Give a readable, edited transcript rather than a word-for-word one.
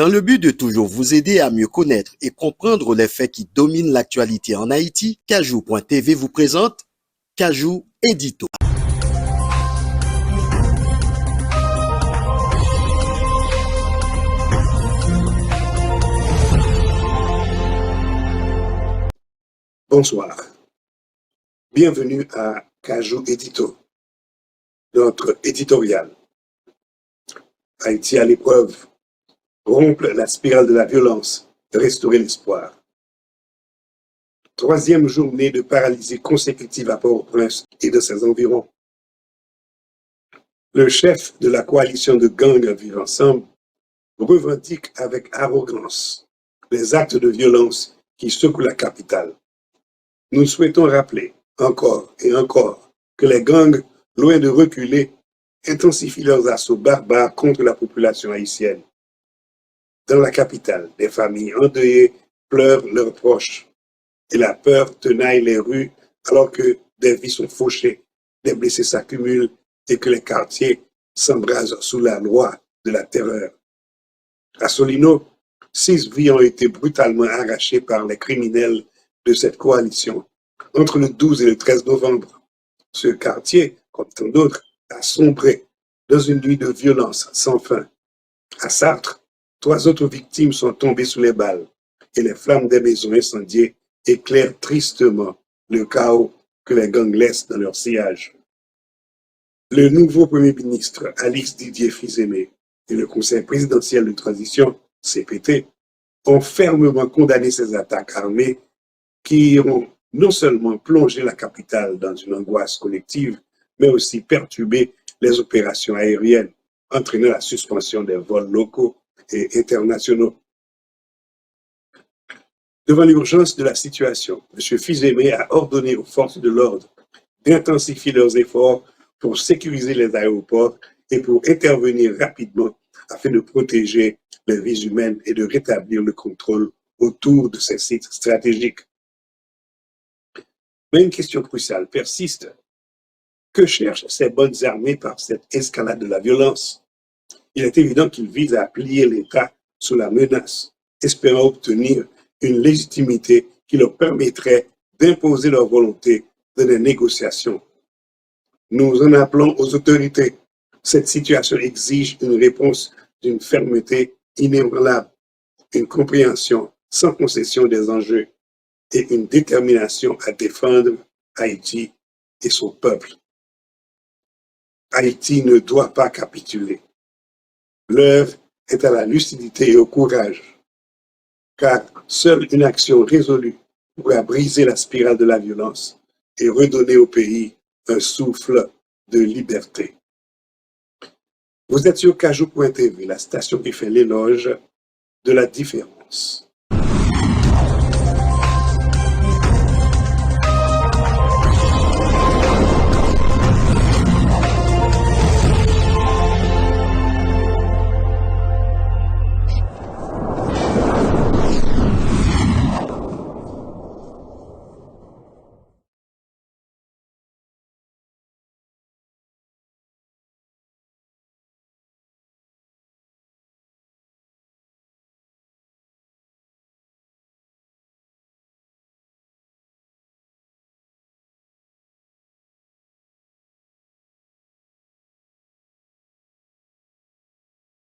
Dans le but de toujours vous aider à mieux connaître et comprendre les faits qui dominent l'actualité en Haïti, Kajou.tv vous présente Kajou Édito. Bonsoir. Bienvenue à Kajou Édito, notre éditorial. Haïti à l'épreuve, rompre la spirale de la violence, restaurer l'espoir. Troisième journée de paralysie consécutive à Port-au-Prince et de ses environs. Le chef de la coalition de gangs Vivre Ensemble revendique avec arrogance les actes de violence qui secouent la capitale. Nous souhaitons rappeler encore et encore que les gangs, loin de reculer, intensifient leurs assauts barbares contre la population haïtienne. Dans la capitale, des familles endeuillées pleurent leurs proches et la peur tenaille les rues alors que des vies sont fauchées, des blessés s'accumulent et que les quartiers s'embrasent sous la loi de la terreur. À Solino, 6 vies ont été brutalement arrachées par les criminels de cette coalition entre le 12 et le 13 novembre. Ce quartier, comme tant d'autres, a sombré dans une nuit de violence sans fin. À Sartre, 3 autres victimes sont tombées sous les balles et les flammes des maisons incendiées éclairent tristement le chaos que les gangs laissent dans leur sillage. Le nouveau Premier ministre, Alix Didier Fils-Aimé, et le Conseil présidentiel de transition, CPT, ont fermement condamné ces attaques armées qui ont non seulement plongé la capitale dans une angoisse collective, mais aussi perturbé les opérations aériennes, entraînant la suspension des vols locaux et internationaux. Devant l'urgence de la situation, M. Fils-Aimé a ordonné aux forces de l'ordre d'intensifier leurs efforts pour sécuriser les aéroports et pour intervenir rapidement afin de protéger les vies humaines et de rétablir le contrôle autour de ces sites stratégiques. Mais une question cruciale persiste. Que cherchent ces bonnes armées par cette escalade de la violence? Il est évident qu'ils visent à plier l'État sous la menace, espérant obtenir une légitimité qui leur permettrait d'imposer leur volonté dans les négociations. Nous en appelons aux autorités. Cette situation exige une réponse d'une fermeté inébranlable, une compréhension sans concession des enjeux et une détermination à défendre Haïti et son peuple. Haïti ne doit pas capituler. L'heure est à la lucidité et au courage, car seule une action résolue pourra briser la spirale de la violence et redonner au pays un souffle de liberté. Vous êtes sur Kajou.tv, la station qui fait l'éloge de la différence.